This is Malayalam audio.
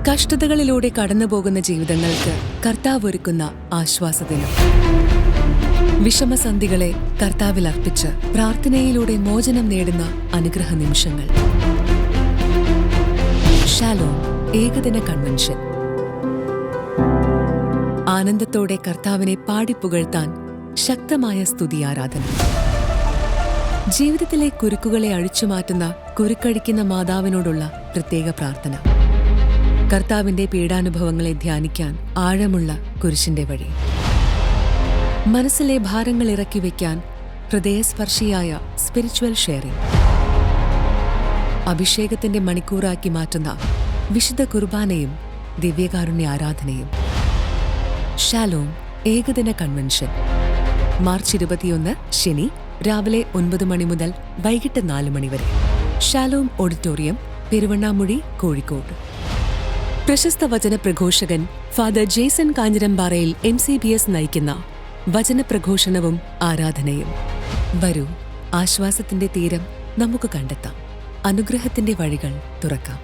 കഷ്ടതകളിലൂടെ കടന്നുപോകുന്ന ജീവിതങ്ങൾക്ക് കർത്താവ് ഒരുക്കുന്ന ആശ്വാസദിനം. വിഷമസന്ധികളെ കർത്താവിൽ അർപ്പിച്ച് പ്രാർത്ഥനയിലൂടെ മോചനം നേടുന്ന അനുഗ്രഹ നിമിഷങ്ങൾ. ഷാലോം ഏകദിന കൺവെൻഷൻ. ആനന്ദത്തോടെ കർത്താവിനെ പാടിപ്പുകഴ്ത്താൻ ശക്തമായ സ്തുതിയാരാധന. ജീവിതത്തിലെ കുരുക്കുകളെ അഴിച്ചുമാറ്റുന്ന കുരുക്കഴിക്കുന്ന മാതാവിനോടുള്ള പ്രത്യേക പ്രാർത്ഥന. കർത്താവിന്റെ പീഡാനുഭവങ്ങളെ ധ്യാനിക്കാൻ ആഴമുള്ള കുരിശിന്റെ വഴി. മനസ്സിലെ ഭാരങ്ങൾ ഇറക്കി വയ്ക്കാൻ ഹൃദയസ്പർശിയായ സ്പിരിച്വൽ ഷെയറിംഗ്. അഭിഷേകത്തിന്റെ മണിക്കൂറാക്കി മാറ്റുന്ന വിശുദ്ധ കുർബാനയും ദിവ്യകാരുണ്യ ആരാധനയും. ഷാലോം ഏകദിന കൺവെൻഷൻ. മാർച്ച് 21 ശനി രാവിലെ 9 മണി മുതൽ വൈകിട്ട് 4 മണി വരെ. Shalom auditorium, Peruvannamuzhi, Kozhikode. പ്രശസ്ത വചനപ്രഘോഷകൻ ഫാദർ ജേസൺ കാഞ്ഞിരമ്പാറയിൽ MCBS നയിക്കുന്ന വചനപ്രഘോഷണവും ആരാധനയും. വരൂ, ആശ്വാസത്തിന്റെ തീരം നമുക്ക് കണ്ടെത്താം. അനുഗ്രഹത്തിന്റെ വഴികൾ തുറക്കാം.